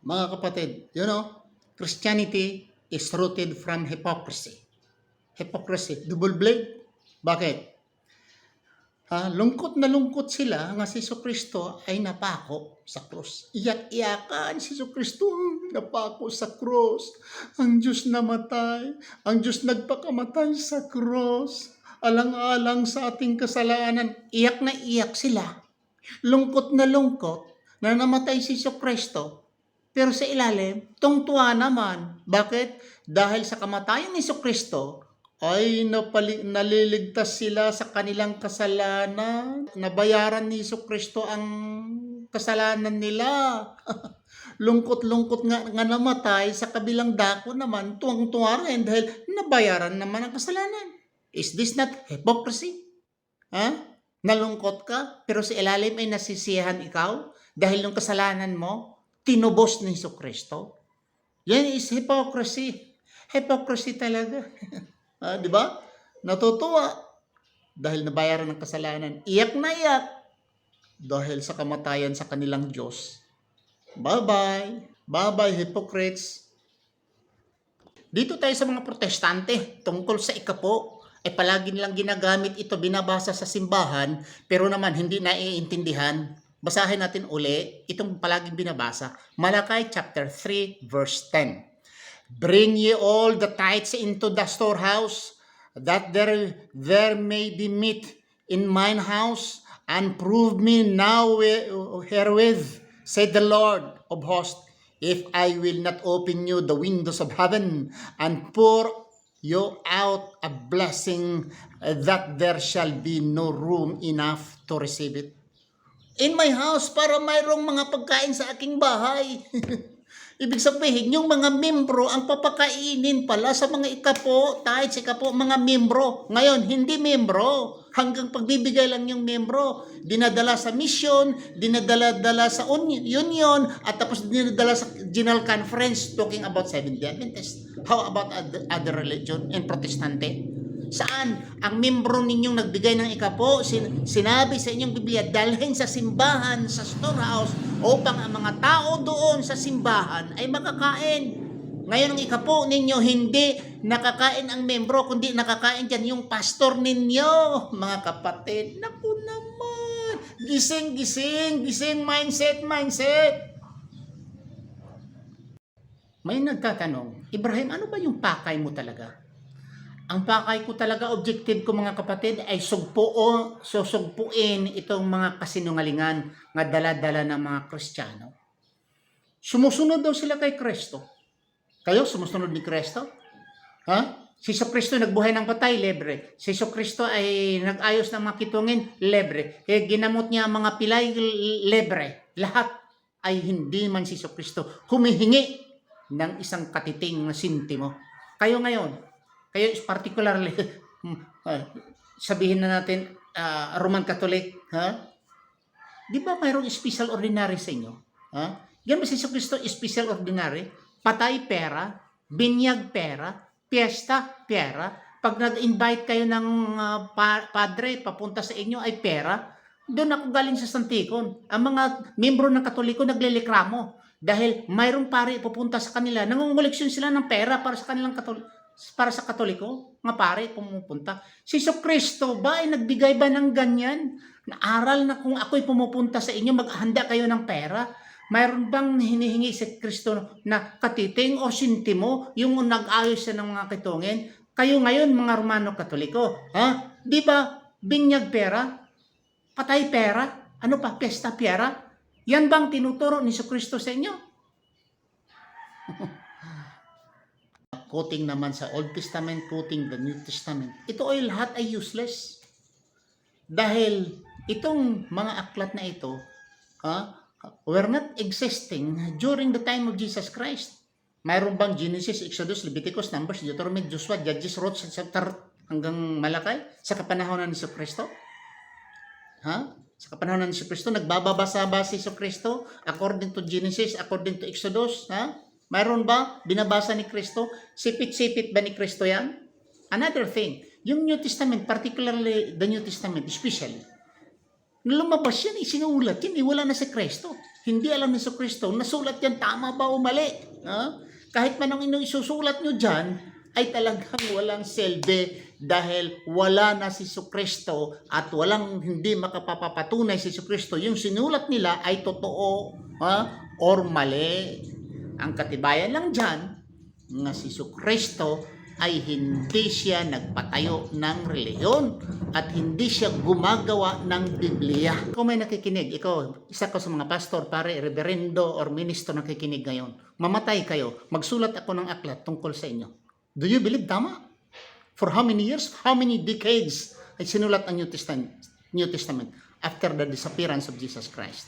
Mga kapatid, Christianity is rooted from hypocrisy. Hypocrisy, double blade. Bakit? Lungkot na lungkot sila nga si Kristo ay napako sa krus. Iyak-iyakan si Kristo, napako sa krus. Ang Diyos namatay, ang Diyos nagpakamatay sa krus. Alang-alang sa ating kasalanan, iyak na iyak sila. Lungkot na lungkot na namatay si Kristo. Pero sa ilalim, tungtuwa naman. Bakit? Dahil sa kamatayan ni Kristo, ay naliligtas sila sa kanilang kasalanan. Nabayaran ni Kristo ang kasalanan nila. Lungkot-lungkot nga namatay, sa kabilang dako naman, tuwang-tuwa rin dahil nabayaran naman ang kasalanan. Is this not hypocrisy? Nalungkot ka, pero sa ilalim ay nasisiyahan ikaw dahil yung kasalanan mo, tinubos ni Kristo. Yan is hypocrisy. Hypocrisy talaga. Di ba? Natutuwa dahil nabayaran ng kasalanan. Iyak na iyak dahil sa kamatayan sa kanilang Diyos. Bye-bye. Bye-bye, hypocrites. Dito tayo sa mga protestante tungkol sa ikapo. Palagi nilang ginagamit ito, binabasa sa simbahan, pero naman hindi naiintindihan. Basahin natin uli itong palaging binabasa. Malakay chapter 3 verse 10. Bring ye all the tithes into the storehouse, that there may be meat in mine house, and prove me now herewith, said the Lord of hosts, if I will not open you the windows of heaven, and pour you out a blessing, that there shall be no room enough to receive it. In my house, para mayroong mga pagkain sa aking bahay. Ibig sabihin, yung mga membro ang papakainin pala sa mga ikapo, mga membro. Ngayon, hindi membro. Hanggang pagbibigay lang yung membro. Dinadala sa mission, dinadala sa union, at tapos dinadala sa General Conference talking about Seventh-day Adventist. How about other religion and Protestante? Saan? Ang membro ninyong nagbigay ng ikapo, sinabi sa inyong Biblia, dalhin sa simbahan, sa storehouse, upang ang mga tao doon sa simbahan ay makakain. Ngayon ang ikapo ninyo, hindi nakakain ang membro, kundi nakakain dyan yung pastor ninyo. Mga kapatid, naku naman, gising, mindset. May nagtatanong, Ibrahim, ano ba yung pakay mo talaga? Ang pakay ko talaga, objective ko mga kapatid, ay susugpuin itong mga kasinungalingan nga dala-dala ng mga Kristiyano. Sumusunod daw sila kay Kristo. Kayo, sumusunod ni Kristo? Si Kristo nagbuhay ng patay, libre. Si Kristo ay nag-ayos ng mga kitungin, libre. Ginamot niya ang mga pilay, libre. Lahat ay hindi man si Kristo humihingi ng isang katiting na sintimo. Kayo ngayon, kayo is particularly, sabihin na natin, Roman Catholic, di ba mayroong special ordinary sa inyo? Yan ba si Kristo special ordinary? Patay pera, binyag pera, piyesta pera. Pag nag-invite kayo ng padre papunta sa inyo ay pera. Doon ako galing sa Santikon. Ang mga membro ng Katoliko naglilikramo dahil mayroong pare pupunta sa kanila. Nangungoleksyon sila ng pera para sa kanilang para sa Katoliko, nga pare pumupunta. Si Kristo ba ay nagbigay ba ng ganyan? Naaral na kung ako'y pumupunta sa inyo, maghanda kayo ng pera. Mayroon bang hinihingi si Kristo na katiting o sintimo yung nag-ayos siya ng mga kitungin? Kayo ngayon, mga Romano Katoliko, di ba binyag pera? Patay pera? Ano pa? Pesta pera? Yan bang tinuturo ni Kristo sa inyo? Quoting naman sa Old Testament, quoting the New Testament. Ito ay lahat ay useless. Dahil itong mga aklat na ito, were not existing during the time of Jesus Christ. Mayroon bang Genesis, Exodus, Leviticus, Numbers, Deuteronomy, Joshua, Judges, Ruth, chapter hanggang Malakay sa kapanahonan ni Kristo? Sa kapanahonan ni Kristo, nagbabasa ba si Kristo according to Genesis, according to Exodus? Mayroon ba binabasa ni Kristo? Sipit-sipit ba ni Kristo yan? Another thing, yung New Testament, particularly the New Testament, especially, lumabas yan, sinulat yan, wala na si Kristo. hindi alam ni Jesucristo, nasulat yan, tama ba o mali? Kahit man ang isusulat nyo dyan, ay talagang walang silbi dahil wala na si Jesucristo at walang hindi makapapatunay si Jesucristo. Yung sinulat nila ay totoo or mali. Ang katibayan lang dyan, nga si Jesucristo ay hindi siya nagpatayo ng reliyon at hindi siya gumagawa ng Biblia. Kung may nakikinig, ikaw, isa ko sa mga pastor, pare, reverendo, or ministro nakikinig ngayon, mamatay kayo, magsulat ako ng aklat tungkol sa inyo. Do you believe tama? For how many years, how many decades ay sinulat ang New Testament after the disappearance of Jesus Christ?